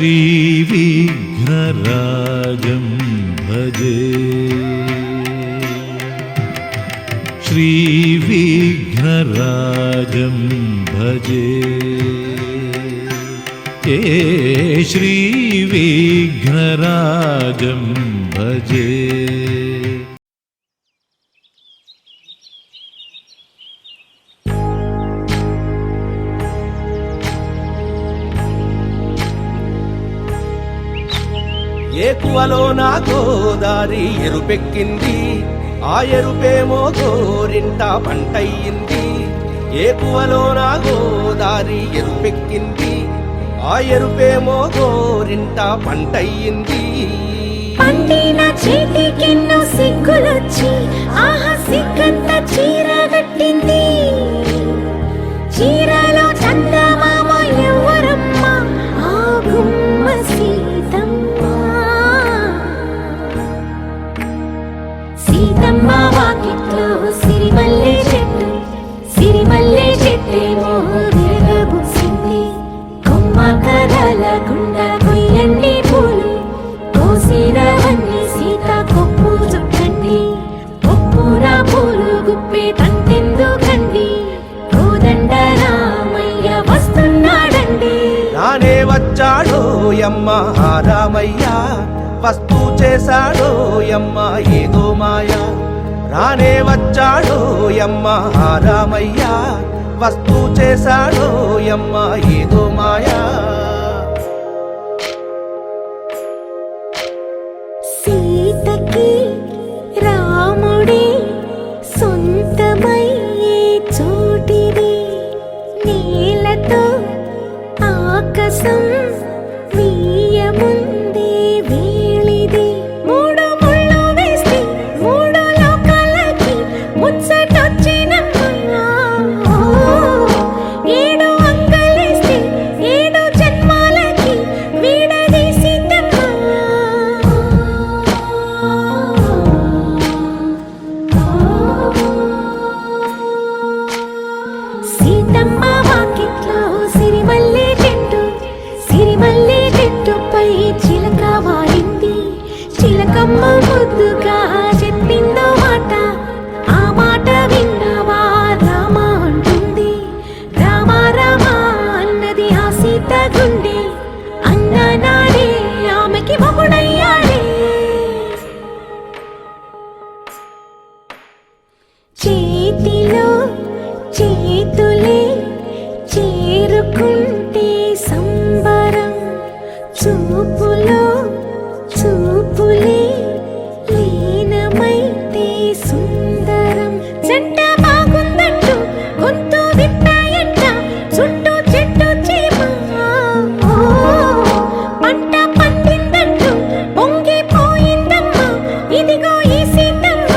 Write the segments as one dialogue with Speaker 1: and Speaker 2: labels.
Speaker 1: श्रीविघ्नराजं भजे श्रीविघ्नराजं भजे श्रीविघ्नराजं भजे।
Speaker 2: ఏకువలో నా గోదారి ఎరుపెక్కింది, ఆ ఎరుపేమో గోరింట పంటయ్యింది. ఏకువలో నా గోదారి ఎరుపెక్కింది, ఆ ఎరుపేమో గోరింట పంటయ్యింది.
Speaker 3: పండిన చేతికెన్నో సిగ్గులొచ్చి ఆహా సిగ్గంత చీర కట్టింది. చీరలో చందమామ ఎవరమ్మ, ఆ గుమ్మ సీతమ్మ. సీతమ్మ వాకిట్లో సిరిమల్లె చెట్టు, సిరిమల్లె చెట్టేమో విరగబూసింది. కొమ్మ కదలకుండా కొయ్యండి పూలు, కోసిరవన్నీ సీత కొప్పు చుట్టండి. కొప్పున పూలు గుప్పే తంతెందుకండి, కోదండ రామయ్య వస్తున్నాడండి.
Speaker 2: నానే వచ్చాడో యమ్మ రామయ్య, వస్తూ చేశాడో యమ్మ ఏదో మాయ. రానే వచ్చాడో యమ్మ రామయ్య, వస్తూ చేశాడో యమ్మ ఏదో మాయా.
Speaker 3: సీతకి రాముడే సొంతమయ్యే చోటిది, నేలతో ఆకాశం వీయముందే వేళిది. మూడు ముళ్ళు వేస్తే మూడు లోకాలకి ముచ్చటొచ్చినమ్మా. ఏడు అంగలేస్తే ఏడు జన్మాలకి వీడదీసిద్దమ్మా. సీతమ్మ వాకిట్లో సిరిమల్లె చెట్టు, సిరిమల్లె చెట్టుపై చిలక వాలింది. చిలకమ్మ ముద్దుగా చెప్పిందో మాట, ఆ మాట విన్నవా రామ అంటుంది. రామ రామ అన్నది ఆ సీత గుండె, అన్న నాడే ఆమెకి మొగుడయ్యాడే. చేతిలో చేతులే చేరుకుంటే సంబరం, చూపులో చూపులే లీనమైతే సుందరం. జంట బాగుందంటూ గొంతు విప్పాయంట చుట్టూ చెట్టు చీమ. పంట పండిందంటూ పొంగిపోయిందమ్మా, ఇదిగో ఈ సీతమ్మ.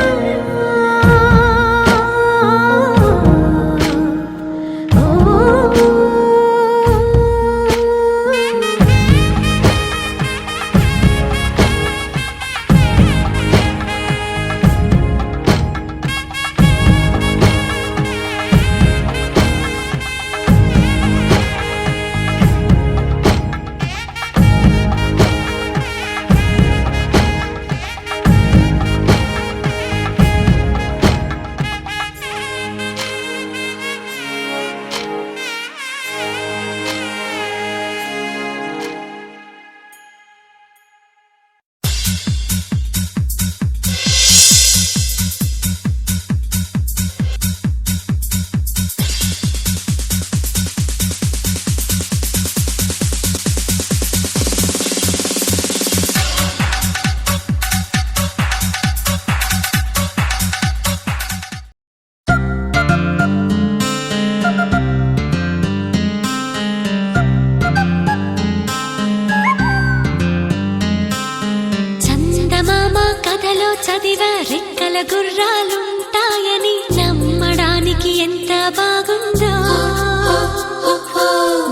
Speaker 3: చదివా రెక్కల గుర్రాలుంటాయని, నమ్మడానికి ఎంత బాగుందో.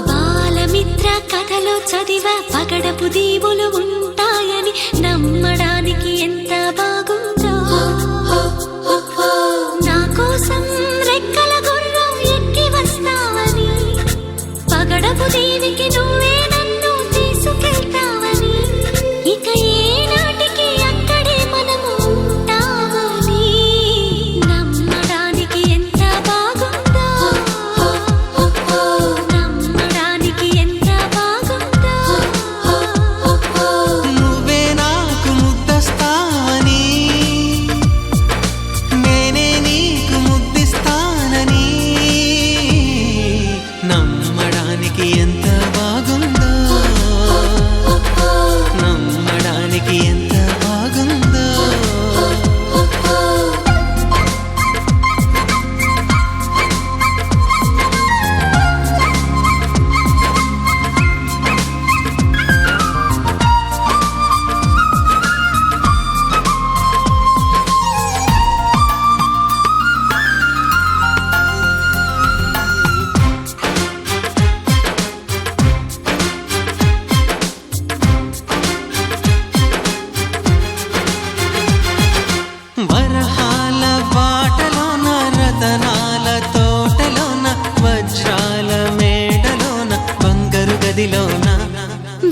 Speaker 3: బాలమిత్ర కథలో చదివా పగడపు దీవులు ఉంటాయని, నమ్మడానికి ఎంత బాగుందో. నా కోసం రెక్కల గుర్రం ఎక్కి వస్తావని, పగడపు దీవికి నువ్వే నన్ను తీసుకెళ్తావని.
Speaker 4: వరహాల బాటలోన రతనాల తోటలోన వజ్రాల మేడలోన బంగారు గదిలోన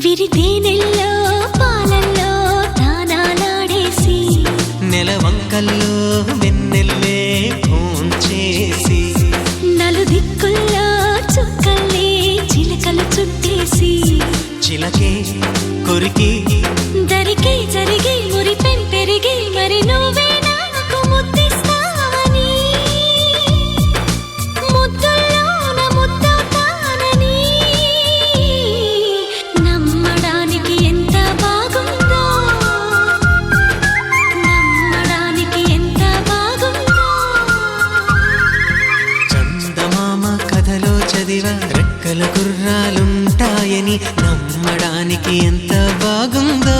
Speaker 3: విరితేనెల్లో పాలల్లో తానాలాడేసి
Speaker 4: నెలవంకల్లో వెన్నెల్లే భోంచేసి
Speaker 3: నలుదిక్కుల్లో చుక్కల్ని చిలకలు చుట్టేసి
Speaker 4: చిలకే కొరికి
Speaker 3: దరికి జరిగి మురిపెం పెరిగి మరి నువ్వే నాకు ముద్దిస్తావని ముద్దుల్లోన ముద్దవుతానని నమ్మడానికి ఎంత బాగుందో నమ్మడానికి ఎంత బాగుందో
Speaker 4: చందమామ కథలో చదివ రెక్కల గుర్రాలుంటాయని నమ్మడానికి ఎంత బాగుందో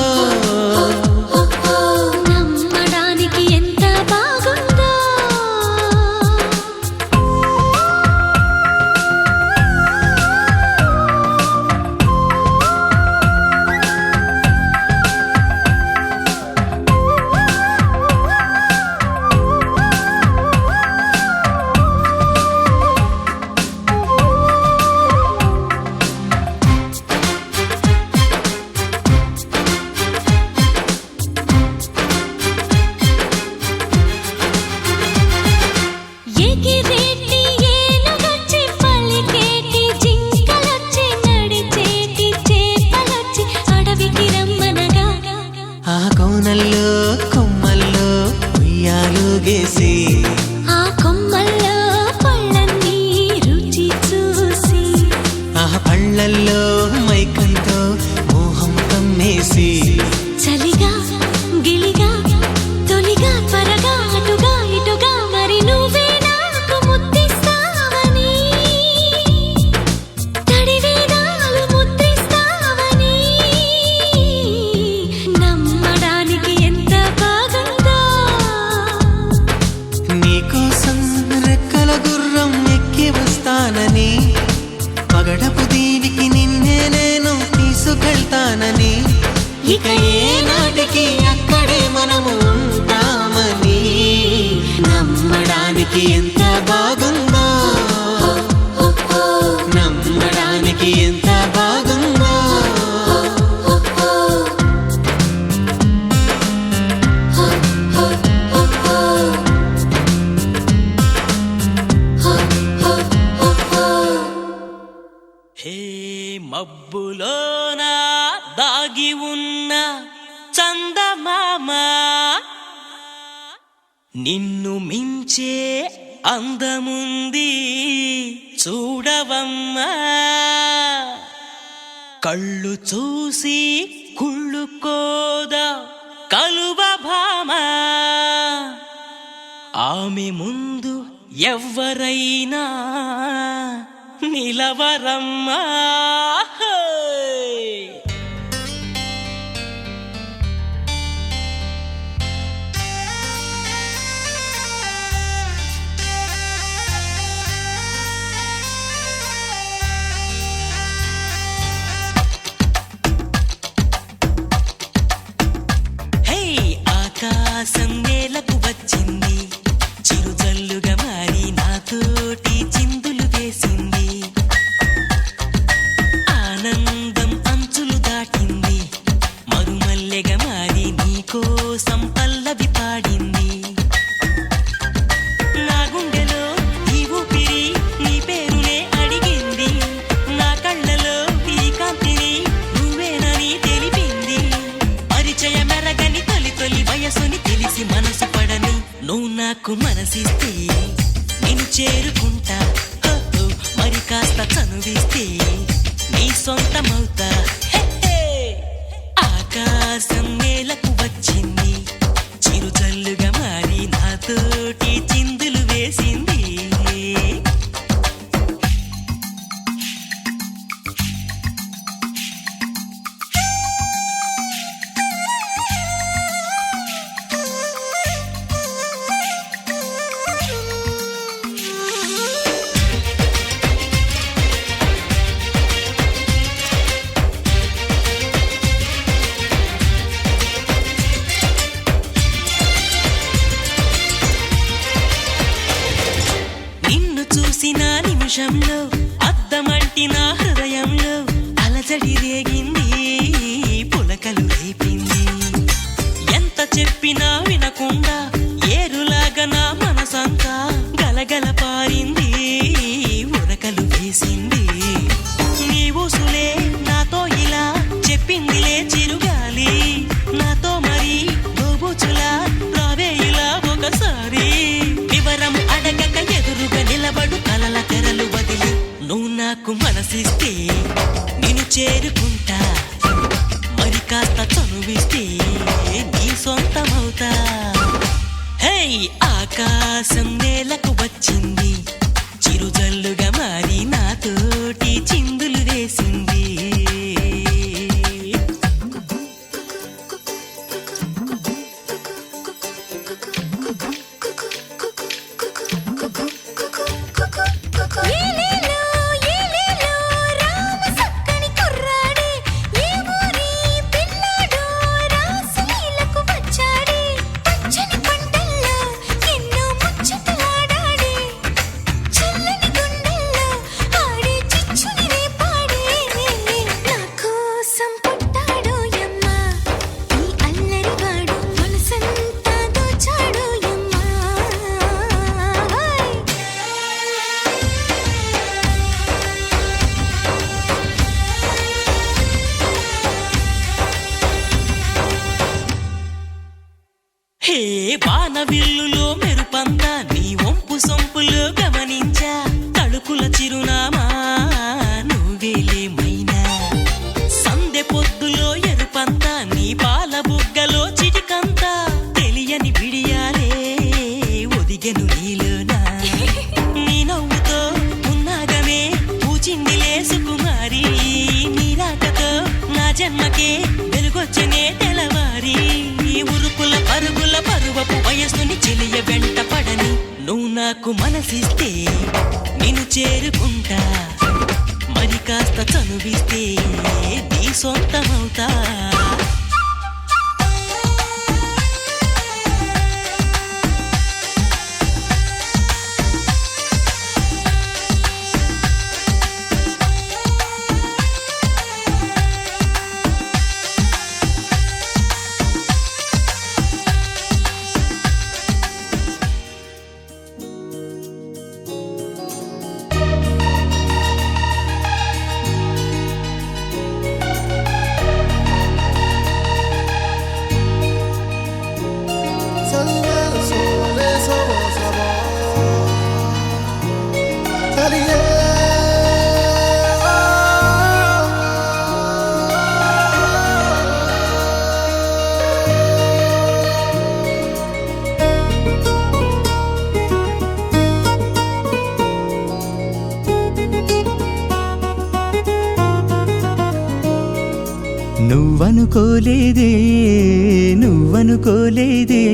Speaker 3: నమ్మడానికి ఎంత బాగుందో ఎగిరేటి ఏనుగొచ్చి పలికేటి జింకలొచ్చి నడిచేటి చేపలొచ్చి అడవికి రమ్మనగా
Speaker 4: ఆ కోనల్లో కొమ్మల్లో ఉయ్యాలుగేసి
Speaker 3: ఆ కొమ్మల్లో పళ్ళన్నీ రుచి చూసి
Speaker 4: ఆ పళ్ళల్లో మైకంతో మోహం కమ్మేసి
Speaker 3: చలిగా గిలిగా తొలిగా త్వరగా అటుగా ఇటుగా మరి నువ్వే నాకు ముద్దిస్తావని తడివేదాలు ముద్రిస్తావని నమ్మడానికి ఎంత బాగుందో
Speaker 4: నీకోసం రెక్కల గుర్రం ఎక్కి వస్తానని పగడపు దీవికి నిన్నే నేను తీసుకెళ్తానని ఇక ఏనాటికి అక్కడే మనము ఉంటామని నమ్మడానికి ఎంత బాగుందో నమ్మడానికి ఎంత బాగుందో
Speaker 5: హే మబ్బులోన దాగి ఉన్న చందమామ నిన్ను మించే అందముంది చూడవమ్మా కళ్ళు చూసి కుళ్ళుకోదా కలువ భామ ఆమె ముందు ఎవ్వరైనా నిలవరమ్మా హే ఆకాశం నేలకు వచ్చింది చిరుజల్లుగా మారి నాతోటి చిందులు వేసింది ఆనందం అంచులు దాటింది మరుమల్లెగా మారి నీకోసం పల్లవి పాడింది నా గుండెలో ఈ ఊపిరి నీ పేరునే అడిగింది నా కళ్ళలో ఈ కాంతిని నువ్వేనని తెలిపింది పరిచయ మెరగని తొలి తొలి వయసుని తెలిసి మనసు పడని నువ్వు నాకు మనసిస్తే నేను చేరుకుంటా హో, హో, మరి కాస్త చనువిస్తే నీ సొంతమవుతా హే, హే. ఆకాశం నేలకు వచ్చింది చిరుజల్లుగా మారి నాతోటి చిందులు వేసింది నిమిషంలో అద్దమంటి నా హృదయంలో అలజడి రేగింది, పులకలు రేపింది. ఎంత చెప్పినా వినకుండా ఏరులాగా నా మనసంతా గలగల పారింది, ఉరకలు వేసింది. నీ ఊసులే నాతో ఇలా చెప్పిందిలే చిరుగాలి, నాతో మరి దోబూచులా రావే ఇలా ఒకసారి. వివరం అడగక ఎదురుగా నిలబడు కలల తెరలు వదిలి నువ్వు నాకు మనసిస్తే నిన్ను చేరుకుంటా, మరి కాస్త చనువిస్తే నీ సొంతమవుతా. హే ఆకాశం నేలకు వచ్చింది, చిరుజల్లుగా మారి నాతోటి చిందులు వేసింది.
Speaker 3: ఏలేలో ఏలేలో రామ సక్కని కుర్రాడే, ఏ ఊరి పిల్లాడో రాసలీలకు వచ్చాడే. పచ్చని పంటల్లో ఎన్నో ముచ్చటలాడాడే, చల్లని గుండెల్లో ఆడే చిచ్చుని రేపాడే. నా కోసం పుట్టాడో యమ్మ ఈ అల్లరివాడు, మనసంతా దోచాడో యమ్మ.
Speaker 5: హే వానవిల్లులో మెరుపంతా నీ వంపు సొంపులో గమనించా, తళుకుల చిరునామా నువ్వేలే మైనా. సందె పొద్దులో ఎరుపంతా నీ పాల బుగ్గలో చిటికంతా, తెలియని బిడియాలే ఒదిగెను నీలోనా. నీ నవ్వుతో ఉన్నాగమే పూచిందిలే సుకుమారి, నీ రాకతో నా జన్మకే వెలుగొచ్చనే తెలవారి. ఉరుకుల పరుగుల పరువపు వయస్సుని చెలియ వెంట పడని నువ్వు నాకు మనసిస్తే నిన్ను చేరుకుంటా, మరి కాస్త చనువిస్తే నీ సొంతమవుతా.
Speaker 6: నువ్వనుకోలేదే నువ్వనుకోలేదే,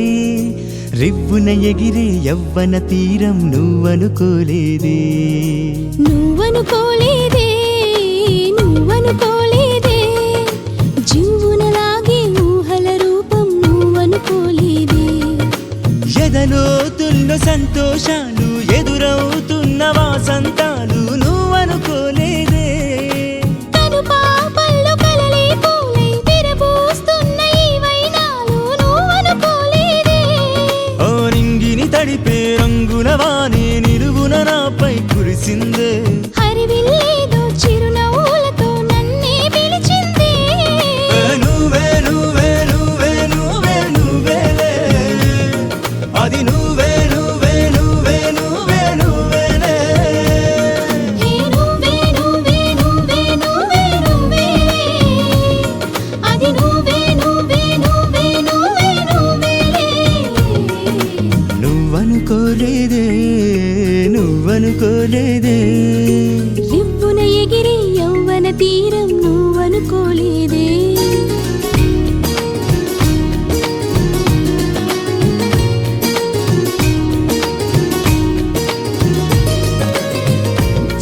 Speaker 6: రివ్వున ఎగిరే యవ్వన తీరం నువ్వనుకోలేదే.
Speaker 3: నువ్వనుకోలేదే నువ్వనుకోలేదే, జీవునలాగే ఊహల రూపం నువ్వనుకోలేదే.
Speaker 6: ఎదలోతున్న సంతోషాలు ఎదురవుతున్న వాసంతాలు నువ్వనుకోలేదే.
Speaker 3: తను పాపల్లో కలలే పూలై విరబూస్తున్న ఈ వైనాలు నువ్వనుకోలేదే.
Speaker 6: ఓ నింగిని తడిపే రంగుల వానే నిలువున నాపై కురిసిందే.
Speaker 3: హరివిల్లేదో చిరునవ్వులతో నన్నే పిలిచిందే.
Speaker 6: నువ్వే నువ్వే నువ్వే నువ్వే నువ్వేలే, అది నువ్వే నువ్వే నువ్వే నువ్వే నువ్వేలే.
Speaker 3: హే నువ్వే నువ్వే నువ్వే నువ్వే నువ్వేలే, అది నువ్వే నువ్వే నువ్వే నువ్వే నువ్వేలే.
Speaker 6: నువ్వనుకోలేదే నువ్వనుకోలేదే,
Speaker 3: రివ్వున ఎగిరే యౌవన తీరం నువ్వనుకోలేదే.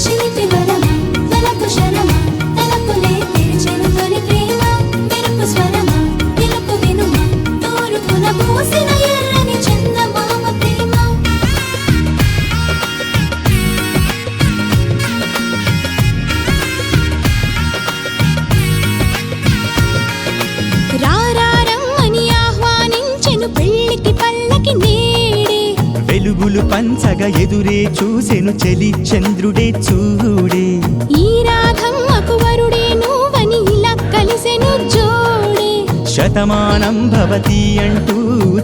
Speaker 3: చిలిపి వరమా తలపు శరమా, తలపులే తెరిచెను తొలి ప్రేమ. మెరుపు స్వరమా పిలుపు వినుమా, తూర్పున పూసిన ఎర్రని చందమామ ప్రేమ.
Speaker 6: వెలుగులు పంచగా ఎదురే చూసెను చెలి చంద్రుడే చూడే.
Speaker 3: ఈ రాధమ్మకు వరుడే నువ్వని ఇలా కలిసెను జోడే.
Speaker 6: శతమానం భవతి అంటూ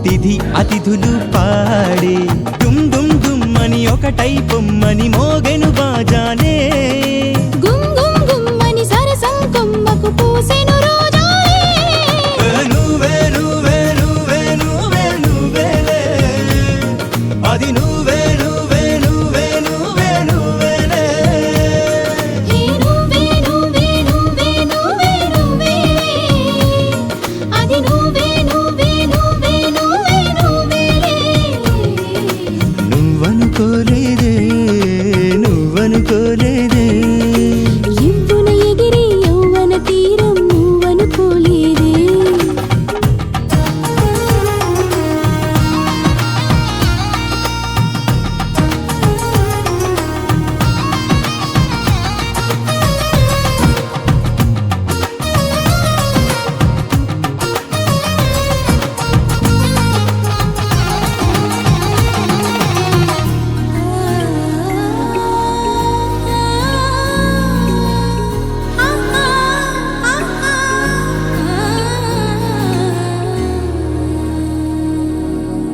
Speaker 6: తిథి అతిథులు పాడే. దుమ్ దుమ్ దుమ్మని ఒకటై పొమ్మని మోగెను బాజానే.
Speaker 3: గుమ్ గుమ్ గుమ్మని సరసం కొమ్మకు పూసెను రోజాలే.
Speaker 6: నువ్వే నువ్వే నువ్వే నువ్వే నువ్వేలే, అది నువ్వే నువ్వే నువ్వే నువ్వే నువ్వేలే.
Speaker 3: హే నువ్వే నువ్వే నువ్వే నువ్వే నువ్వేలే, అది నువ్వే నువ్వే నువ్వే నువ్వే నువ్వేలే.
Speaker 6: నువ్వనుకోలేదే నువ్వనుకోలేదే,
Speaker 3: ఎవ్వున ఎగిరి యౌవన తీరం నువ్వనుకోలేదే.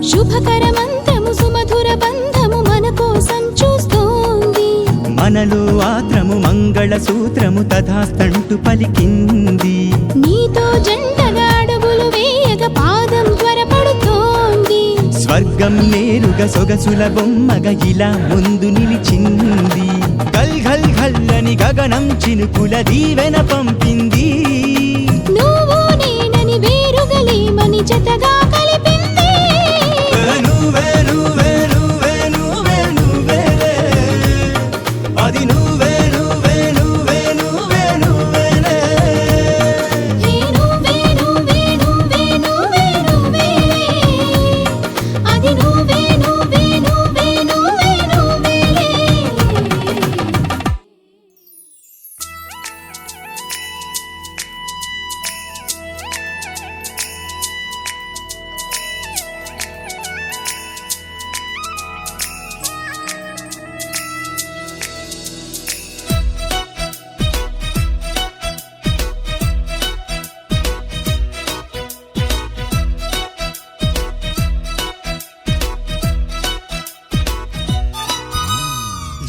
Speaker 3: శుభకరమంతము సుమధుర బంధము మన కోసం చూస్తోంది.
Speaker 6: మనలో ఆత్రము మంగళ సూత్రము తథాస్తంటూ పలికింది.
Speaker 3: నీతో జంటగా అడుగులు వేయగ పాదం త్వరపడుతోంది.
Speaker 6: స్వర్గం నేరుగా సొగసుల బొమ్మగా ఇలా ముందు నిలిచింది. గల్ గల్ గల్లని గగనం చినుకుల దీవెన పంపింది.
Speaker 3: నువ్వు నేనని వేరుగలేమని జతగా కలిపింది.
Speaker 6: నువ్వే నువ్వే నువ్వే నువ్వే నువ్వేలే, అది నువ్వే నువ్వే నువ్వే నువ్వే నువ్వేలే.
Speaker 3: హే నువ్వే నువ్వే నువ్వే నువ్వే నువ్వేలే, అది నువ్వే నువ్వే నువ్వే నువ్వే నువ్వేలే.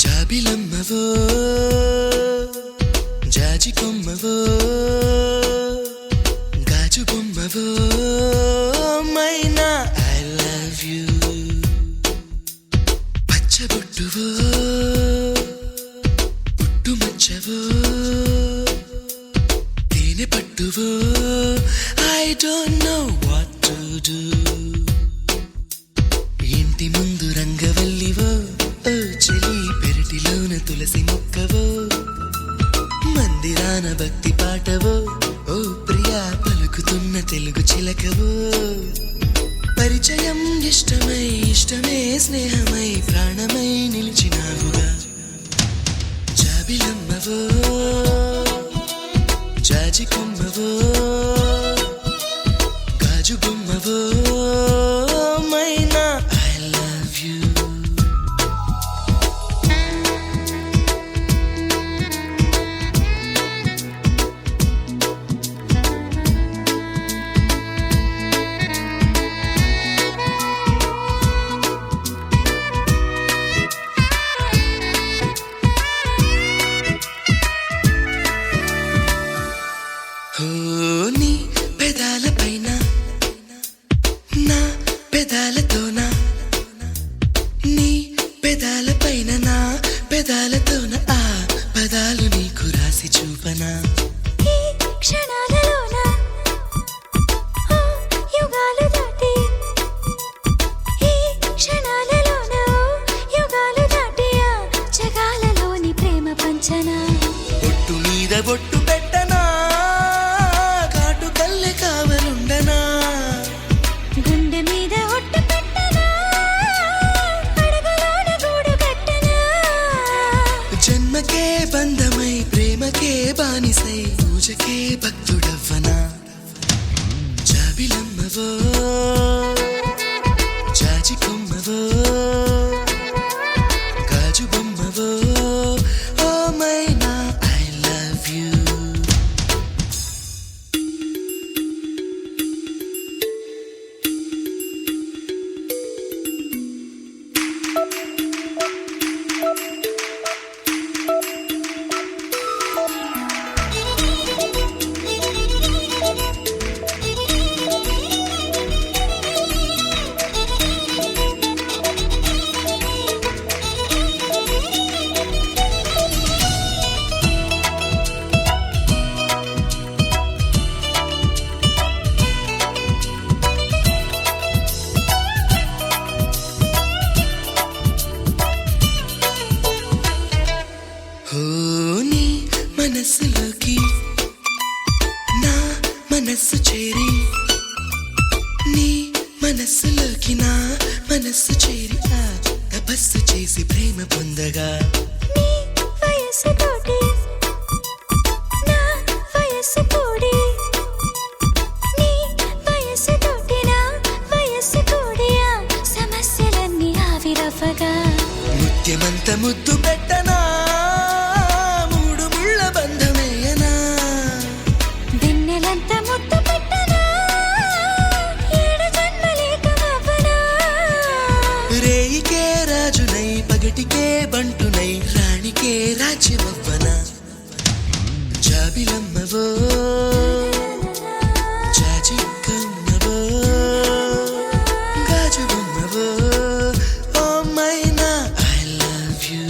Speaker 4: జాబిలమ్మవో జాజి కొమ్మవో గాజు బొమ్మవో మైనా ఐ లవ్ యూ. పచ్చబొట్టువో పుట్టు మచ్చవో తేనె పట్టువో I don't know what to do. ఇంటి ముందు రంగవల్లివో ఓ చెలి పెరటిలోన తులసి మొక్కవో, మందిరాన భక్తి పాటవో ఓ ప్రియా పలుకుతున్న తెలుగు చిలకవో. పరిచయం ఇష్టమై ఇష్టమే స్నేహమై ప్రాణమై నిలిచినావుగా. జాబిలమ్మవో జాజి కొమ్మవో గాజు బొమ్మవో మైనా ఐ లవ్ యూ. నీ పెదాల పైన నా పెదాలతోన, నీ పెదాల పైన నా పెదాలతోన ఆ పదాలు నీకు రాసి చూపనా.
Speaker 3: ఈ క్షణాలలోన ఓ యుగాలు దాటి, ఈ క్షణాలలోన ఓ యుగాలు దాటి ఆ జగాలలోని ప్రేమ పంచనా.
Speaker 4: బొట్టు మీద బొట్టు పెట్టనా, కాటు కల్లె కావలుండనా.
Speaker 3: గుండె మీద ఒట్టు పెట్టనా, అడుగులోన గూడు కట్టనా.
Speaker 4: జన్మకే బంధమై ప్రేమకే బానిసై పూజకే భక్తుడవ్వనా. జాబిలమ్మవో జాజి కొమ్మవో మనస్సు చేరి తపస్సు చేసి ప్రేమ పొందగా
Speaker 3: నీ వయస్సు తోటి నా వయస్సు కూడి నీ వయస్సు తోటి నా వయస్సు కూడి ఆ సమస్యలన్నీ ఆవిరవ్వగా
Speaker 4: ముత్యమంత ముద్దు పెట్టనా మూడు ముళ్ళ బంధమేయనా
Speaker 3: వెన్నెలంత ముద్దు పెట్టనా ఏడు జన్మలేకమవ్వనా
Speaker 4: రేయికే రాజునై పగటికే బంటునై రాణికే రాజ్యమవ్వనా జాబిలమ్మవో చాచిక్కమ్మవో గాజుబొమ్మవో ఓ మైనా ఐ లవ్ యూ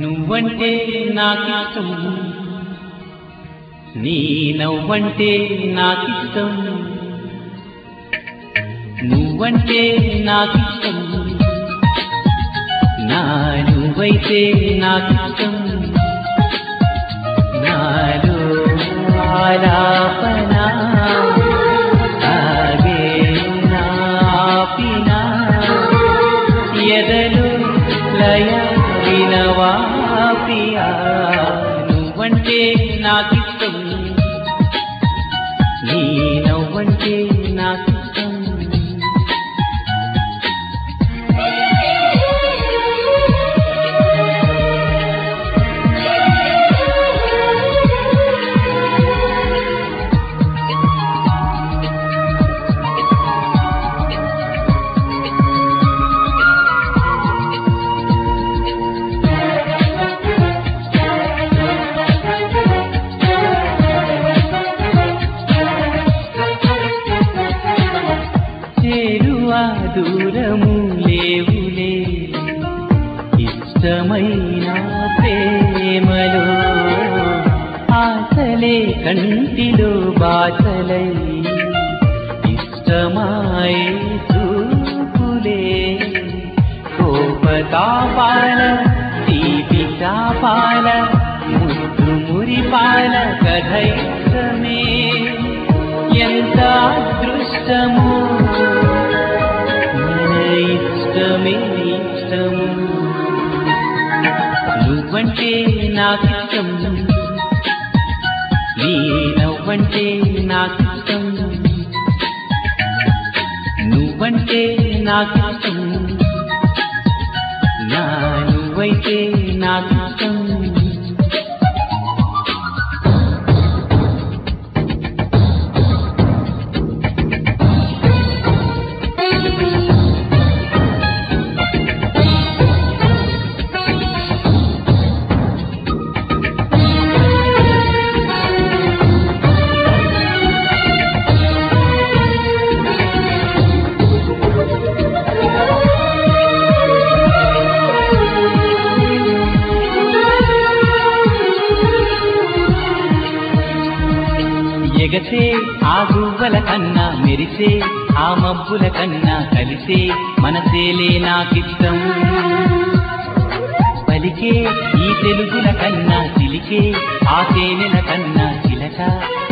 Speaker 7: నువ్వంటే నాకిష్టం నీ నవ్వంటే నాకిష్టం నువ్వంటే నాకిష్టం నా నువ్వైతే నాకిష్టం నాలో ఆలాపనా సాగే నాపినా ఎదలు లయ వినవా ప్రియా నువ్వంటే నాకిష్టం నీ నవ్వంటే నాకిష్టం చేరువా దూరము లేవులే ఇష్టమైన ప్రేమలో ఆశలే కంటిలో బాటలై ఇష్టమాయే చూపులే కోపతాపాల తీపి చాపాల ముద్దు మురిపాల కథైష్టమే ఎంత అదృష్టము మన ఇష్టమే ఇష్టము నువ్వంటే నాకిష్టం నీ నవ్వంటే నాకిష్టం నువ్వంటే నాకిష్టం నా నువ్వైతే నాకిష్టం ఎగసే ఆ గువ్వల కన్నా మెరిసే ఆ మబ్బుల కన్నా కలిసే మనసేలే నాకిష్టం పలికే ఈ తెలుగుల కన్నా చిలికే ఆ తేనెల కన్నా చిలక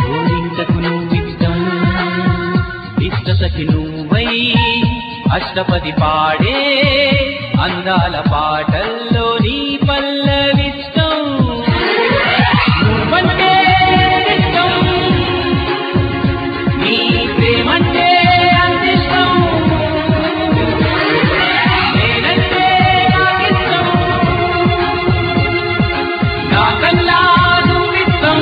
Speaker 7: గోరింకకు నువ్విష్టం ఇష్టసఖి నువ్వై అష్టపది పాడే అందాల పాటల్లో నీ పల్లవిష్టం నువ్వంటే ఇష్టం నీ ప్రేమంటే అంతిష్టం నేనంటే నాకిష్టం నాకన్నా నువ్విష్టం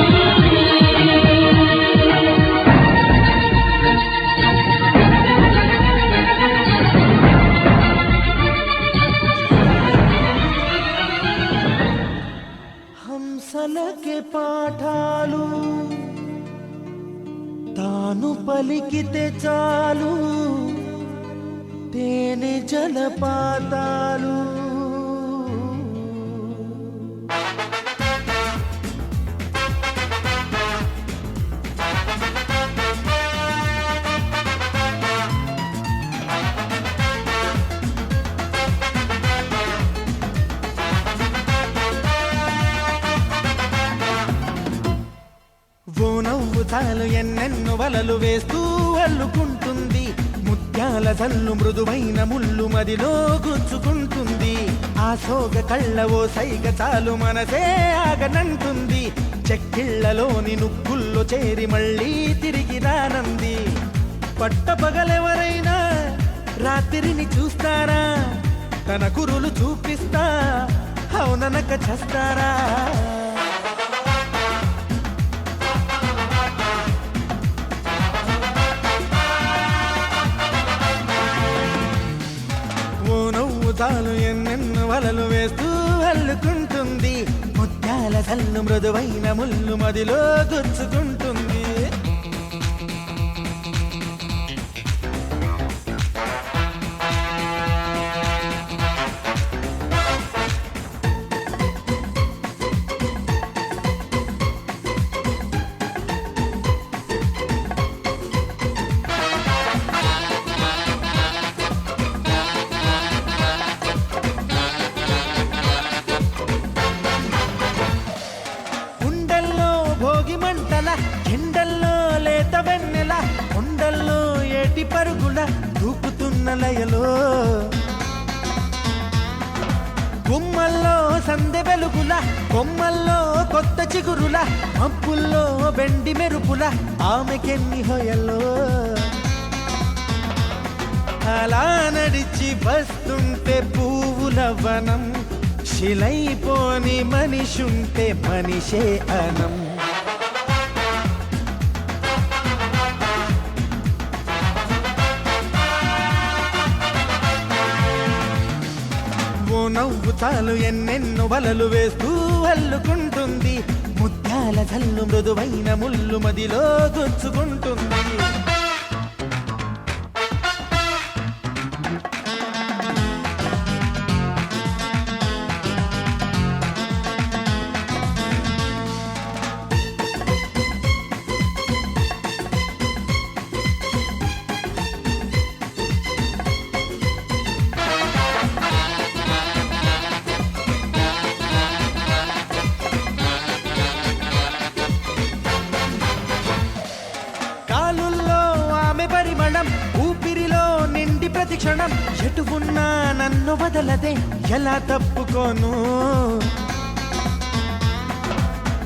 Speaker 2: పలికితే చాలు తేనె జలపాతాలు ఓ నవ్వు చాలు ఎన్నెన్నో వలలు వేస్తూ అల్లుకుంటుంది ముత్యాల జల్లు మృదువైన ముళ్ళు మదిలో గుచ్చుకుంటుంది ఆ సోగ కళ్ళ ఓ సైగ చాలు మనసే ఆగనంటుంది చెక్కిళ్లలోని నుక్కుల్లో చేరి మళ్ళీ తిరిగి రానంది పట్టపగలెవరైనా రాత్రిని చూస్తారా తన కురులు చూపిస్తా అవుననక చేస్తారా చాలు ఎన్నెన్నో వలలు వేస్తూ అల్లుకుంటుంది ముత్యాల జల్లు మృదువైన ముళ్ళు మదిలో గుచ్చుకుంటుంది ఎండల్లో లేత వెన్నెల కొండల్లో ఏటి పరుగుల దూకుతున్న లయలో గుమ్మల్లో సందె వెలుగుల కొమ్మల్లో కొత్త చిగురుల మబ్బుల్లో వెండి మెరుపుల ఆమెకెన్ని హొయల్లో అలా నడిచి వస్తుంటే పువ్వుల వనం శిలైపోని మనిషుంటే మనిషే అనం నవ్వు చాలు ఎన్నెన్నో వలలు వేస్తూ అల్లుకుంటుంది ముత్యాల జల్లు మృదువైన ముళ్ళు మదిలో గుచ్చుకుంటుంది ఊపిరిలో నిండి ప్రతి క్షణం ఎటు ఉన్నా నన్ను వదలదే ఎలా తప్పుకోను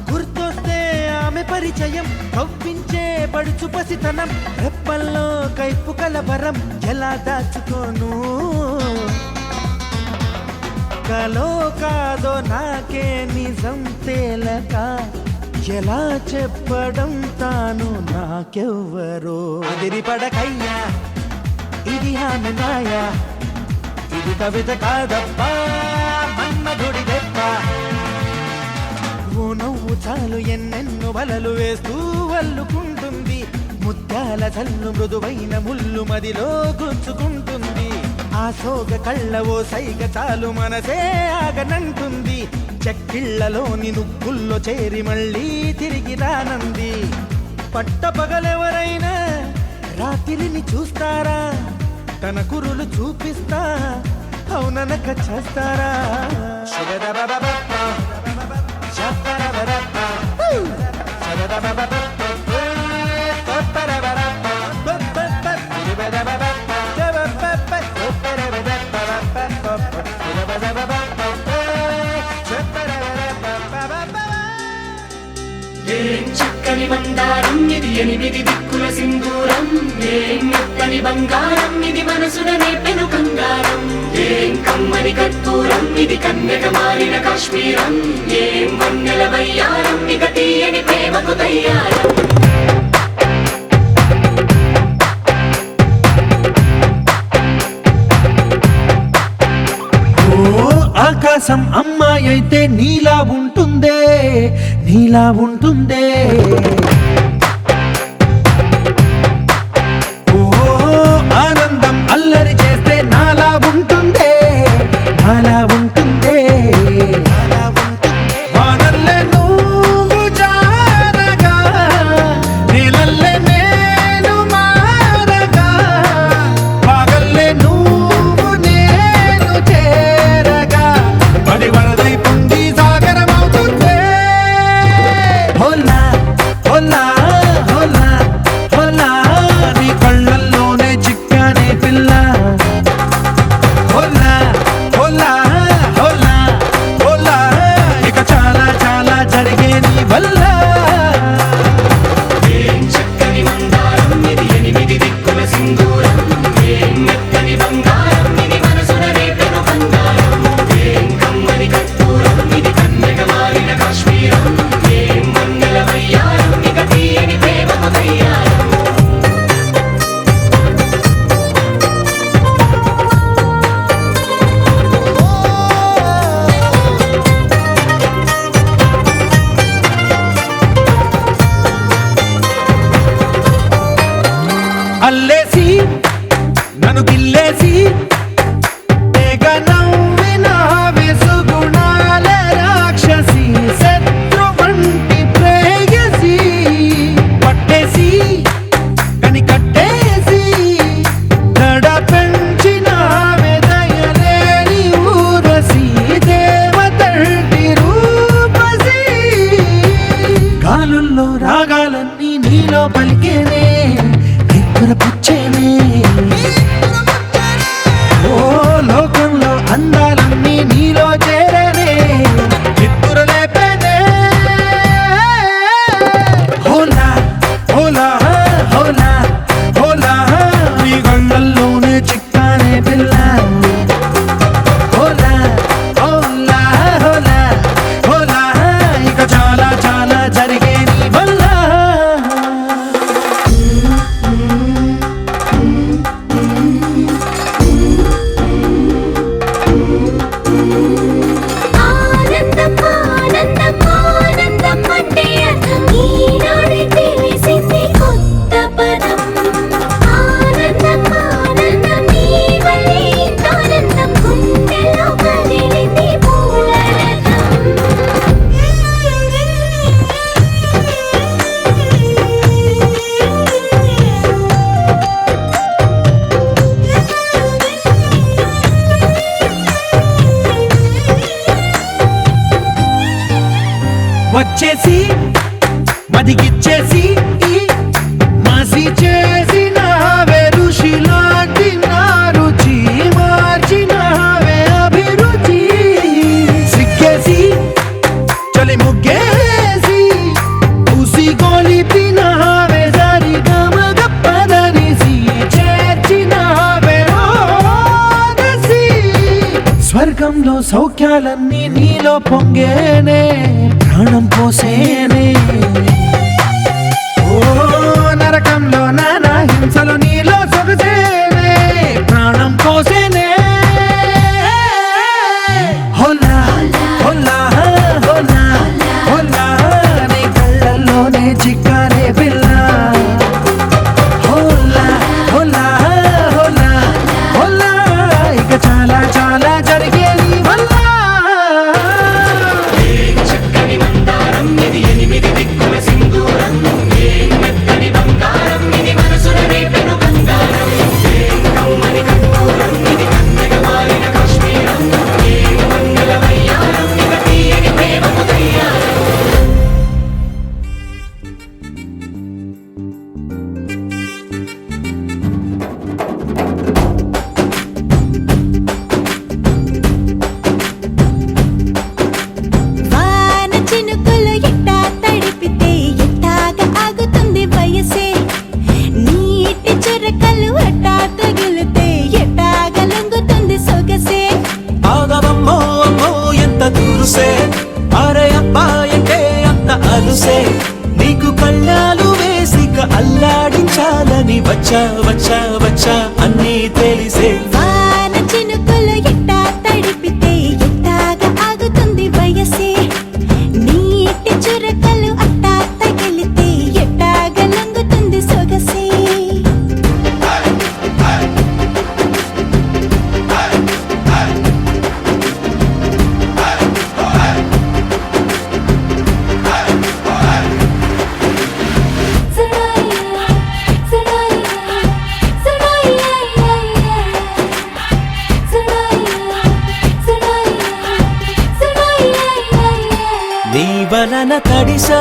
Speaker 2: గుర్తొస్తే ఆమె పరిచయం కవ్వించే పడుచు పసితనం రెప్పల్లో కైపు కలవరం ఎలా దాచుకోను కలో కాదో నాకే నిజం తేలక ఎలా చెప్పడం తాను నాకెవ్వరో అదిరి పడకయ్యా ఇది ఆమె మాయా ఇది కవిత కాదప్పా మన్మధుడి దెబ్బ ఓ నవ్వు చాలు ఎన్నెన్నో వలలు వేస్తూ అల్లుకుంటుంది ముత్యాల జల్లు మృదువైన ముళ్ళు మదిలో గుచ్చుకుంటుంది ఆ సోగ కళ్ళ ఓ సైగ చాలు మనసే ఆగనంటుంది చెక్కిళ్లలోని నుక్కుల్లో చేరి మళ్ళీ తిరిగి రానంది పట్టపగలెవరైనా రాత్రిని చూస్తారా తన కురులు చూపిస్తా అవుననక చేస్తారా
Speaker 8: ఏం చక్కని మందారం ఇది ఎనిమిది దిక్కుల సింధూరం ఏం మెత్తని బంగారం ఇది మనసున నేపెను కంగారం ఏం కమ్మని కర్పూరం ఇది కన్యక మారిన కాశ్మీరం ఏం వన్నెల వయ్యారం ఇక తీయని ప్రేమకు తయ్యారం
Speaker 2: ఆకాశం అమ్మాయి అయితే నీలా ఉంటుందే నీలా ఉంటుందే అల్లేసి నన్ను గిల్లేసి తెగ నవ్విన వెసుగుణాల రాక్షసి శత్రు వంటి ప్రేయసి పట్టేసి కని కట్టేసి దడ పెంచిన దయలేని ఊరసి దేవతంటి రూపసి గాలుల్లో రాగాలన్నీ నీలో పలికేనే పుచ్చేనే ఓ లోకంలో అందాలన్నీ నీలో చేరనే చిత్తుర లేపేనే హోలా హోలా హోలా హోలా నీ గంగల్లోనే చిక్కానే పిల్ల హోలా హోలా హోలా హోలా ఇక చాలా చాలా జరిగే నీ వల్ల
Speaker 3: ఆనందం ఆనందం ఆనందం అంటే అర్థం ఈనాడే తెలిసింది కొత్త పదం ఆనందం ఆనందం నీ వల్లే ఇంత ఆనందం గుండెలో కదిలింది
Speaker 2: వచ్చేసి మదిగిచ్చేసి మాసి చేసిన ఋషిలాంటి నా రుచి మార్చినవే అభిరుచి సిగ్గేసి చలి ముగ్గేసి ఉసి గొలిపినవే సరి గమగ పదనిసి చేర్చినవే ఓదసి స్వర్గంలో సౌఖ్యాలన్నీ నీలో పొంగేనే ప్రాణం పోసేనే ఓ నరకంలో నానా హింసలు నీలో సొగసేనే ప్రాణం పోసేనే హోలా హోలా హోలా హోలా నీ కళ్ళల్లోనే చిక్కానే పిల్ల హోలా హోలా హోలా హోలా ఇక చాలా చాలా జరిగే నీ వల్ల
Speaker 8: చక్కని మందారం ఇది ఎనిమిది దిక్కుల సింధూరం ఏం మెత్తని బంగారం ఇది మనసున రేపెను బంగారం ఏం కమ్మని కర్పూరం ఇది కన్నెగ మారిన కాశ్మీరం ఏం మంగళ వయ్యారం ఇక తీయని ప్రేమకు తయ్యారం
Speaker 3: వాన చినుకులు ఎట్టా తడిపితే ఎట్టాగా ఆగుతుంది వయసే నీటి చురకలు అట్టా తగిలితే ఎట్టాగా లొంగుతుంది సొగసే
Speaker 2: ఆగవమ్మో అమ్మో ఎంత దూరుసే అరే అబ్బాయంటే అంత అలుసే నీకు కళ్ళాలు వేసిక అల్లాడించాలని వచ్చా వచ్చా వచ్చా అన్నీ తెలిసే
Speaker 3: వాన చినుకులు ఎట్టా తడిపితే ఎట్టాగా ఆగుతుంది వయసే నీటి చురకలు అట్టా తగిలితే ఎట్టాగా లొంగుతుంది సొగసే
Speaker 2: నీ వలన తడిసా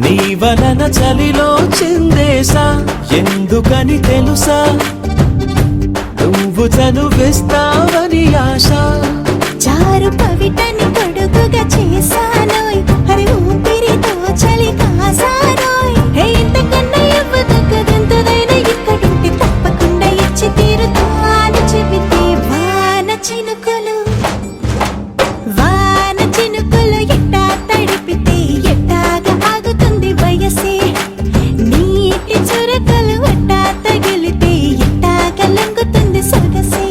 Speaker 2: నీ వలన చలిలో చిందేసా ఎందుకని తెలుసా నువ్వు చనువిస్తావని ఆశ
Speaker 3: చారు పవిటని కొడుకుగా చేశానోయ్ హరి ఊపిరితో చలి కాసానోయ్ హే ఇంతకన్నా ఇవ్వదగ్గదెంతదైనా ఇక్కడుంటే తప్పకుండా ఇచ్చి తీరుతాను చెబితే వాన చినుకులు ఎట్టా తడిపితే ఎట్టాగా ఆగుతుంది వయసే నీటి చురకలు అట్టా తగిలితే ఎట్టాగా లొంగుతుంది సొగసే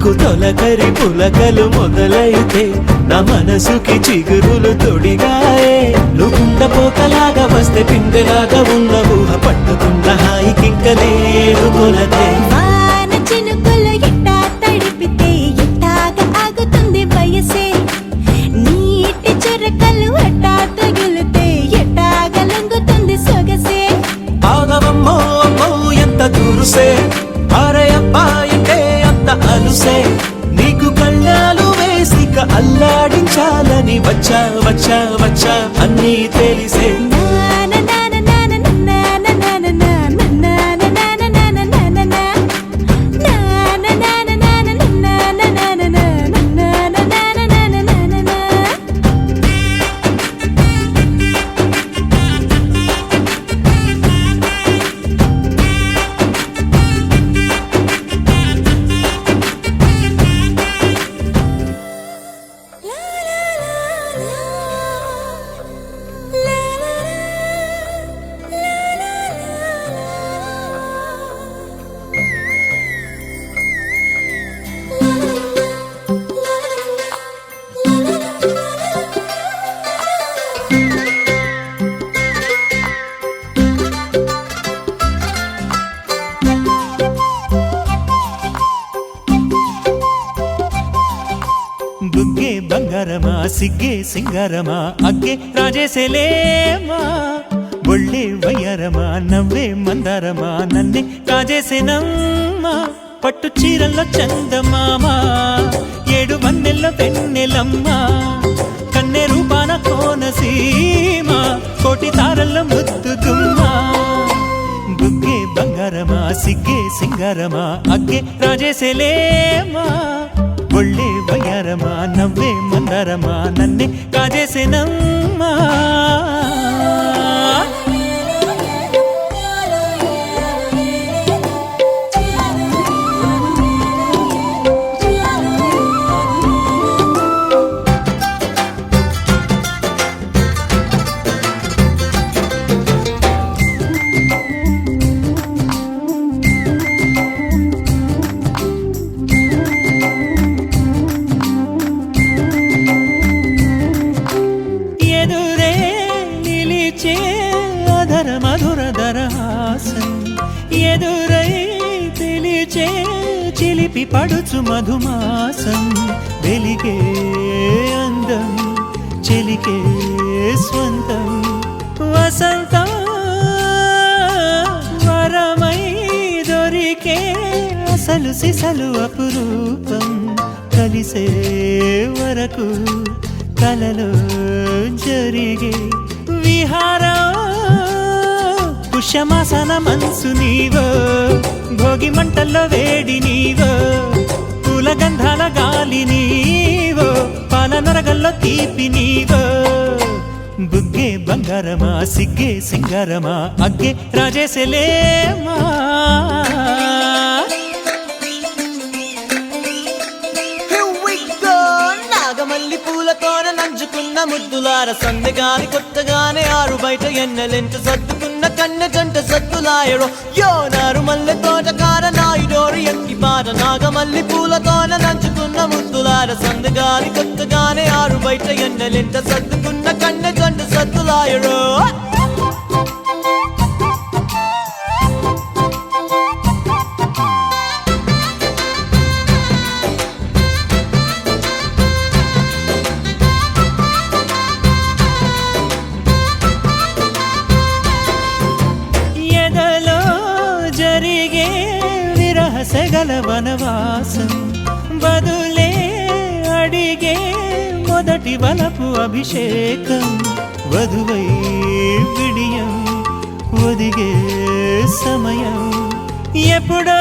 Speaker 6: నీకు తొలకరి పులకలు మొదలైతే నా మనసుకి చిగురులు తొడిగాయే నువ్వుండ పోకలాగా వస్తే పిందెలాగా ఉన్న ఊహ పట్టుకున్న హాయికింక లేదు కొలతే
Speaker 3: వాన చినుకులు ఎట్టా తడిపితే ఎట్టాగా ఆగుతుంది వయసే నీటి చురకలు అట్టా తగిలితే ఎట్టాగా లొంగుతుంది సొగసే
Speaker 6: ఆగవమ్మో అమ్మో ఎంత దూరుసే అరే అబ్బాయితే అంత అలుసే నీకు కళ్ళాలు వేసిక అల్లాడించాలని వచ్చా వచ్చా వచ్చా అన్నీ తెలిసే బుగ్గే బంగారమా సిగ్గే సింగారమా అగ్గే రాజేసేలేమా ఒళ్ళే వయ్యారమా నవ్వే మందారమా నన్నే కాజేసేనమ్మా పట్టు చీరల్లో చందమామా ఏడు వన్నెల్లో వెన్నెలమ్మా కన్నె రూపాన కోనసీమ కోటి తారల్లో ముద్దుగుమ్మా బుగ్గే బంగారమా సిగ్గే సింగారమా అగ్గే రాజేసేలేమా ఒళ్ళే వయ్యారమా నవ్వే మందారమా నన్నే కాజేసేనమ్మా ఎదురై పిలిచే చిలిపి పడుచు మధుమాసం వెలిగే అందం చెలికే స్వంతం వసంతం వరమై దొరికే అసలు సిసలు అపురూపం కలిసే వరకు కలలో జరిగే విహారం పుష్యమాసన మనసు నీవో భోగి మంటల్లో వేడి నీవో పూల గంధాల గాలి నీవో పాల నరగల్లో తీపి నీవో బుగ్గే బంగారమా సిగ్గే సింగారమా అగ్గే రాజేసేలేమా
Speaker 9: నాగమల్లి పూలతోన నంచుకున్న ముద్దులార సందెగాని కొత్తగానే ఆరు బయట ఎన్నెలెంట సర్దుకున్న కన్నె జంట సద్దులాయరో యో నారు మల్లె తోటకార నాయుడోరు ఎక్కి పాట నాగమల్లి పూలతోన నంచుకున్న ముద్దులార సందెగాని కొత్తగానే ఆరు బయట ఎన్నెలెంట సర్దుకున్న కన్నె జంట సద్దులాయరో
Speaker 6: సెగల వనవాసం బదులే అడిగే మొదటి వలపు అభిషేకం వధువై విడియం ఒదిగే సమయం ఎప్పుడో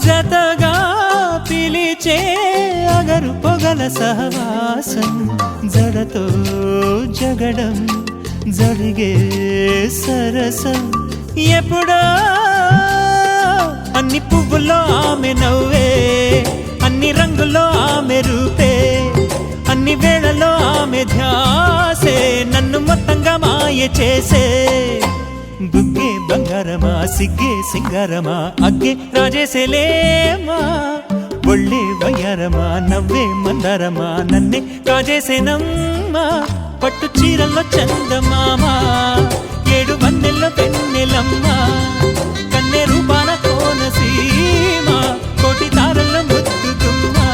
Speaker 6: జతగా పిలిచే అగరు పొగల సహవాసం జడతో జగడం జరిగే సరసం ఎప్పుడో అన్ని పువ్వుల్లో ఆమె నవ్వే అన్ని రంగుల్లో ఆమె రూపే అన్ని వేళల్లో ఆమె ధ్యాసే నన్ను మొత్తంగా మాయ చేసే బుగ్గే బంగారమా సిగ్గే సింగారమా అగ్గే రాజేసేలేమా ఒళ్ళే వయ్యారమా నవ్వే మందారమా నన్నే కాజేసేనమ్మా పట్టు చీరల్లో చందమామా ఏడు వన్నెల్లో పెన్నెలమ్మా కన్నె రూపాన కోనసీమా కోటి తారల్లో ముద్దుతుమ్మా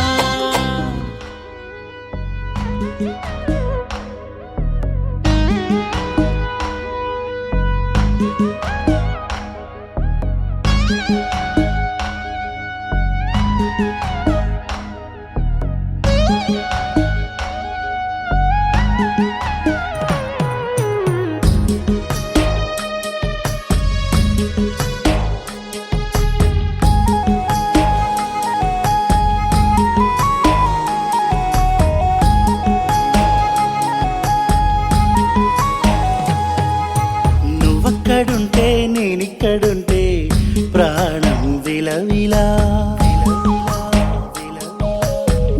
Speaker 10: నువ్వక్కడుంటే నేనిక్కడుంటే ప్రాణం విలవిలా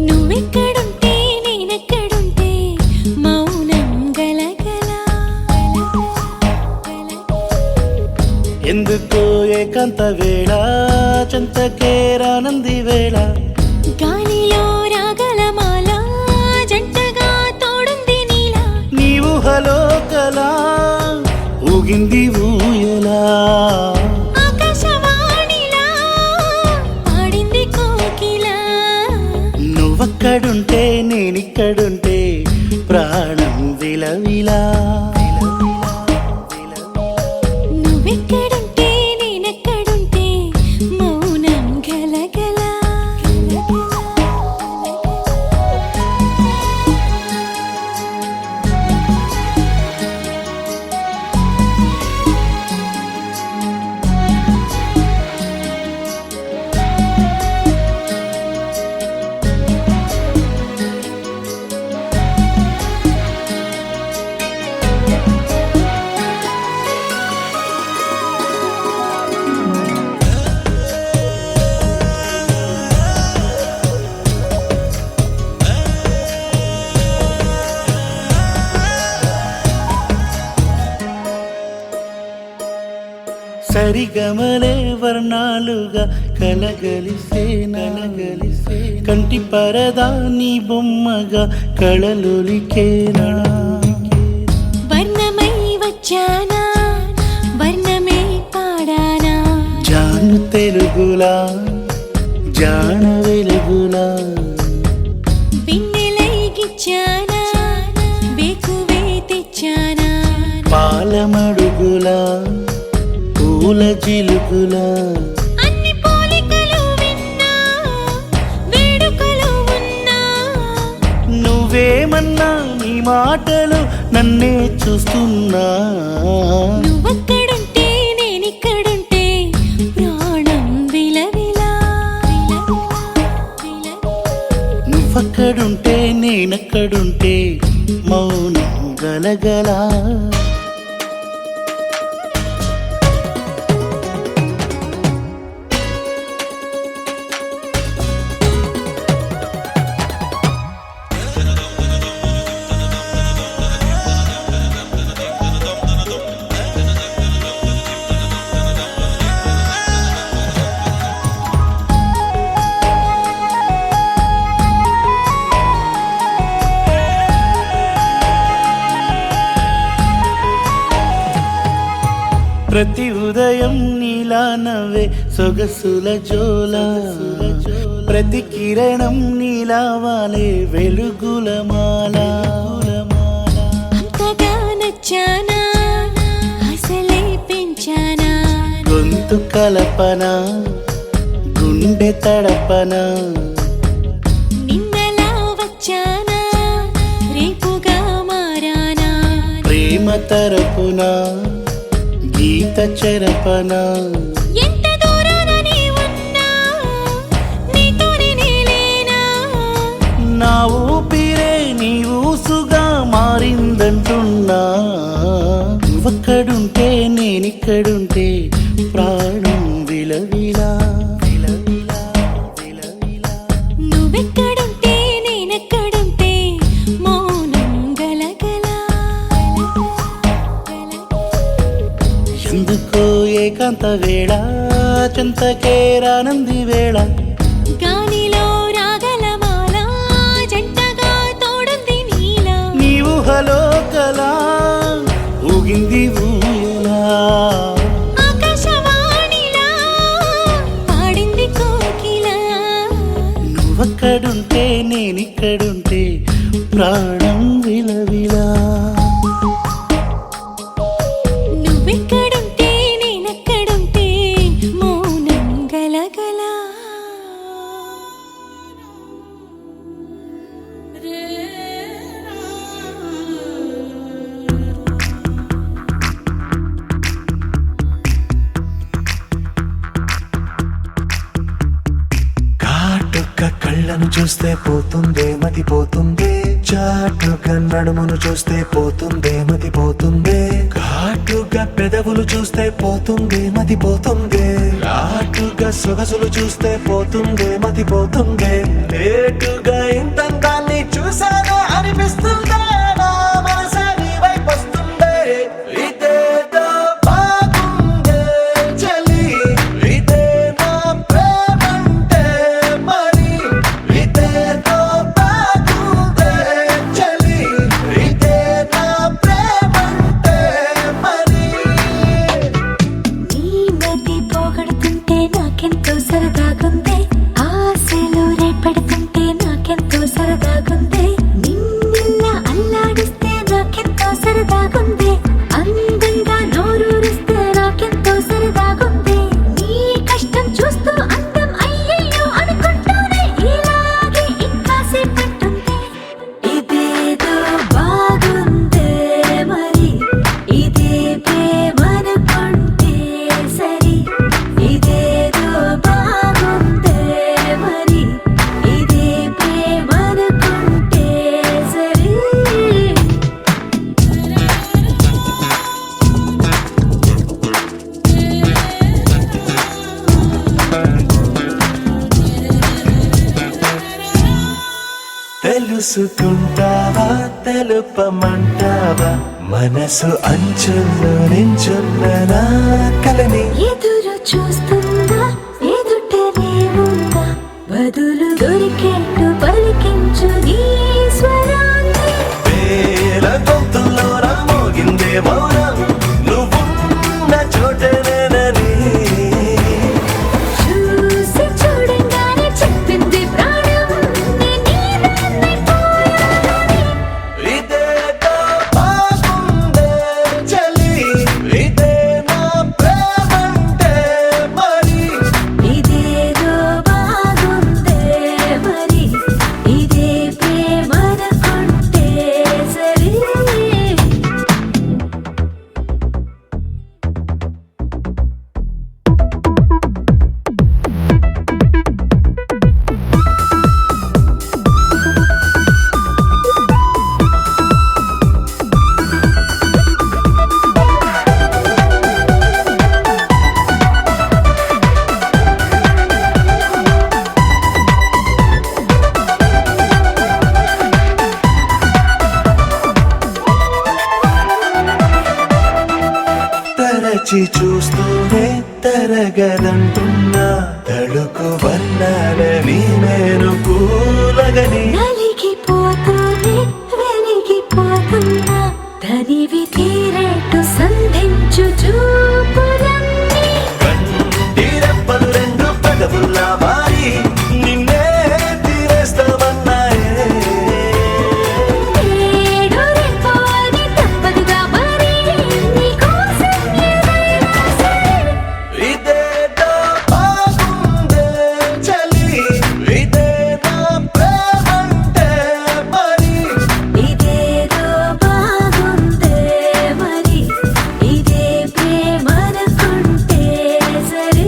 Speaker 3: నువ్వెక్కడుంటే నేనెక్కడుంటే మౌనం గలగల
Speaker 10: ఎందుకో ఏకాంత వేళ చెంతకేరానంది వేళ
Speaker 3: గాలిలో రాగలమాల జంటగా తోడుంది నీలా
Speaker 10: నీ ఊహలో కలా ఊగింది ఊయలా
Speaker 3: ఆకాశవాణిలా పాడింది కోకిలా
Speaker 10: నువ్వక్కడుంటే నేనిక్కడుంటే ప్రాణం విలవిలా
Speaker 3: నువ్వెక్కడుంటే నేనెక్కడుంటే మౌనం గలగల
Speaker 10: సరిగమలే వర్ణాలుగా కలగలిసే నలగలిసే కంటి పరదా నీ బొమ్మగా కళలొలికేనా
Speaker 3: వర్ణమై వచ్చానా వర్ణమే పాడానా
Speaker 10: జాను తెలుగులా జాన వెలుగులా
Speaker 3: బిన్నెలై గిచ్చానా బేకువే తెచ్చానా
Speaker 10: పాలమడుగులా పూల జిలుగులా
Speaker 3: అన్ని పోలికలు విన్నా వేడుకలు ఉన్నా
Speaker 10: నువ్వేమన్నా నీ మాటలు నన్నే చూస్తున్నా
Speaker 3: నువ్వక్కడుంటే నేనిక్కడుంటే ప్రాణం విలవిలా
Speaker 10: నువ్వక్కడుంటే నేనక్కడుంటే మౌనం గలగలా ప్రతి ఉదయం నీలా నవ్వే సొగసుల జోల ప్రతి కిరణం నీలా వాలే వెలుగుల మాల
Speaker 3: అంతగా నచ్చానా అసలే పెంచానా
Speaker 10: గొంతు కలపన గుండె తడపన
Speaker 3: నిన్నలా వచ్చానా రేపుగా మారానా
Speaker 10: ప్రేమ తరపున గీత చెరపన
Speaker 3: ఎంత దూరాన నీ ఉన్నా నీతోనే నేలేనా
Speaker 10: నా ఊపిరే నీ ఊసుగా మారిందంటున్నా నువ్వక్కడుంటే నేనిక్కడుంటే ప్రాణం విలవిలా
Speaker 3: నువ్వెక్కడుంటే నేనెక్కడుంటే మౌనం గలగల
Speaker 10: ఎందుకో ఏకాంత వేళ చింతకేరానంది వేళ
Speaker 3: గాలిలో రాగలమాల జంటగా తోడుంది నీలా
Speaker 10: నీ ఊహలో కలా ఊగింది ఊయలా
Speaker 3: ఆకాశవాణిలా పాడింది కోకిలా
Speaker 10: నువ్వక్కడుంటే నేనిక్కడుంటే ప్రాణం విలవిలా
Speaker 3: నువ్వెక్కడుంటే నేనెక్కడుంటే మౌనం గలగల
Speaker 9: కాటుక కళ్ళను చూస్తే పోతుందే మతి పోతుందే చాటుగా నడుమును చూస్తే పోతుందే మతి పోతుందే ఘాటుగా పెదవులు చూస్తే పోతుందే మతి పోతుందే లాటుగా సొగసులు చూస్తే పోతుందే మతి పోతుందే లేటుగా ఇంతంతాన్ని చూసానే అనిపిస్తుందే నా మనసే నీ వైపు వస్తుందే ఇదేదో బాగుందే చలి ఇదే నా ప్రేమంటే మరి ఇదేదో బాగుందే చలి ఇదే నా ప్రేమంటే మరి
Speaker 3: నీ మతి పోగొడుతుంటే నాకెంతో సరదాగుంది ఆశలు రేపెడుతుంటే నాకెంతో సరదాగుంది నిన్నెల్లా అల్లాడిస్తే నాకెంతో సరదాగుంది అందంగా నోరూరిస్తే నాకెంతో సరదాగుంది నీ కష్టం చూస్తూ అందం అయ్యయ్యో అనుకుంటూనే ఇలాగే ఇంకాసేపట్టుంది ఇదేదో బాగుందే మరి ఇదే ప్రేమనుకుంటే సరి ఇదేదో బాగుందే మరి ఇదే ప్రేమనుకుంటే సరి
Speaker 9: తెలుసుకుంటావా తెలుపమంటావా మనసు అంచుల్లో నించున్న నా కలని
Speaker 3: ఎదురు చూస్తుందా ఎదుటనే ఉందా బదులు దొరికేట్టు పలికించు నీ స్వరాన్ని
Speaker 9: వేల గొంతుల్లో మోగిందే మౌనం నువ్వున్న చోటనేనని
Speaker 3: చూసి చూడంగానే చెప్పింది ప్రాణం నేనైపోయానని
Speaker 9: ఇదేదో బాగుందే చలి ఇదే నా ప్రేమంటే మరి
Speaker 3: ఇదేదో బాగుందే మరి ఇదే ప్రేమనుకుంటే సరి
Speaker 9: తరచి చూస్తూనే తరగదంటున్నా తడుకు వర్ణాలని నేను కూలగని
Speaker 3: నలిగిపోతూనే వెలిగిపోతున్నా తనివి తీరేట్టు సంధించు చూపులన్నీ
Speaker 9: కంటి రెప్పలు రెండు పెదవుల్లా మారి నిన్నే తీరేస్తామన్నాయే
Speaker 3: ఏడు రెప్పని తప్పదుగా మరి నీకోసం ఏదైనా సరే
Speaker 9: ఇదేదో బాగుందే చలి ఇదే నా ప్రేమంటే మరి
Speaker 3: ఇదేదో బాగుందే మరి ఇదే ప్రేమనుకుంటే సరి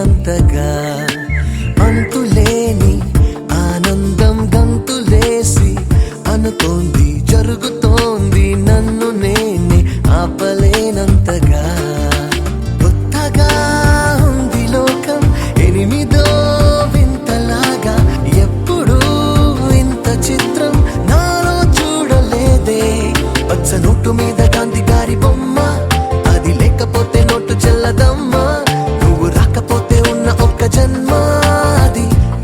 Speaker 9: ఆపలేనంతగా అంతులేని ఆనందం గంతులేసి అనుతోంది జరుగుతోంది నన్ను నేనే ఆపలేనంతగా కొత్తగా ఉంది లోకం ఎనిమిదో వింతలాగా ఎప్పుడూ ఇంత చిత్రం నాలో చూడలేదే పచ్చ నోటు మీద గాంధీ గారి బొమ్మ అది లేకపోతే నోటు చెల్లదమ్మా నువ్వు రాకపోతే ఉన్న ఒక్క జన్మ అది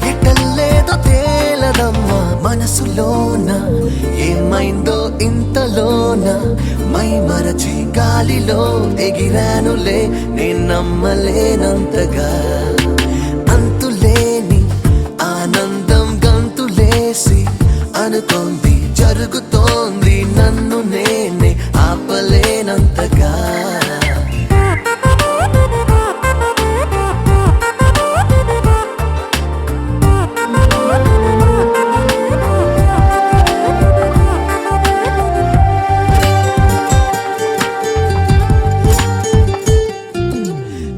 Speaker 9: ఎట్టలేదో తేలదమ్మా మనసులోన ఏమైందో ఇంతలోన మై మరచి గాలిలో ఎగిరానులే నేను నమ్మలేనంతగా అంతులేని ఆనందం గంతులేసి అనుకోంది జరుగుతోంది నన్ను నేనే ఆపలేనంతగా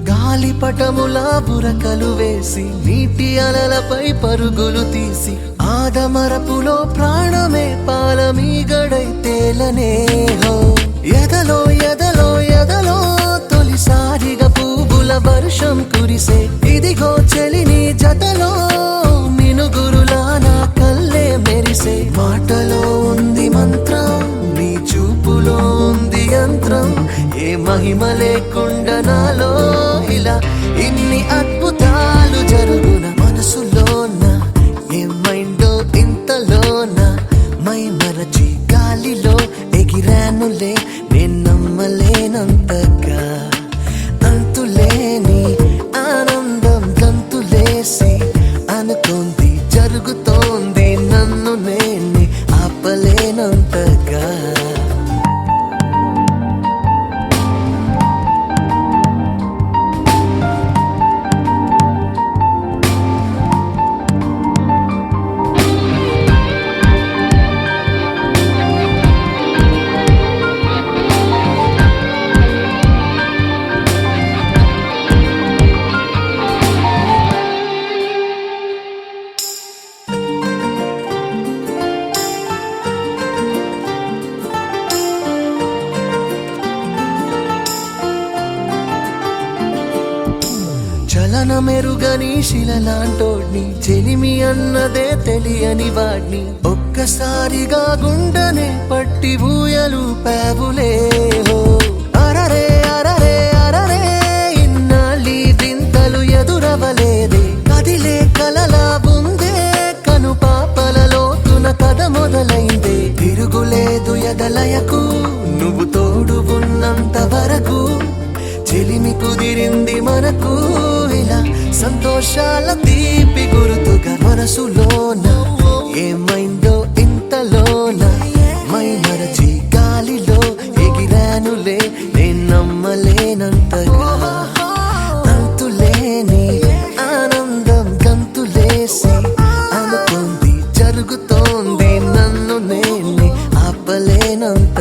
Speaker 9: గాలిపటములా బురకలు వేసి నీటి అలలపై పరుగులు తీసి ఆదమరపులో ప్రాణమే పాలమీగడై తేలనే హో ఎదలో ఎదలో ఎదలో తొలిసారిగా పువ్వుల వర్షం కురిసే ఇదిగో చెలిని జతలో మినుగురులా నా కల్లే మెరిసే మాటలో ఉంది మంత్రం నీ చూపులో ఉంది యంత్రం ఏ మహిమ లేకుండా నాలో ఇలా ఇన్ని అద్భుతాలు జరుగున మనసులోన ఏమైందో ఇంతలోన మై మరచి గాలిలో ఎగిరానులే నేను నమ్మలేనంతగా అంతులేని ఆనందం గంతులేసి అనుకోంది జరుగుతోంది నన్ను నేనే ఆపలేనంతగా చలనమెరుగని శిలలాంటోడ్ని చెలిమి అన్నదే తెలియని వాడ్ని ఒక్కసారిగా గుండెనే పట్టి ఊయలు పేవులేవో అరరే అరరే అరరే ఇన్నాళ్ళి వింతలు ఎదురవలేదే కదిలే కలలా ఉందే కను పాపలలోతున కథ మొదలైందే తిరుగులేదు ఎదలయకు నువ్వు తోడు ఉన్నంత వరకు చెలిమి కుదిరింది మనకు ఇలా సంతోషాల తీపి గుర్తుగా మనసులోన ఏమైందో ఇంతలోన మై మరచి గాలిలో ఎగిరానులే నేను నమ్మలేనంతగా అంతులేని ఆనందం గంతులేసి అనుకోంది జరుగుతోంది నన్ను నేనే ఆపలేనంత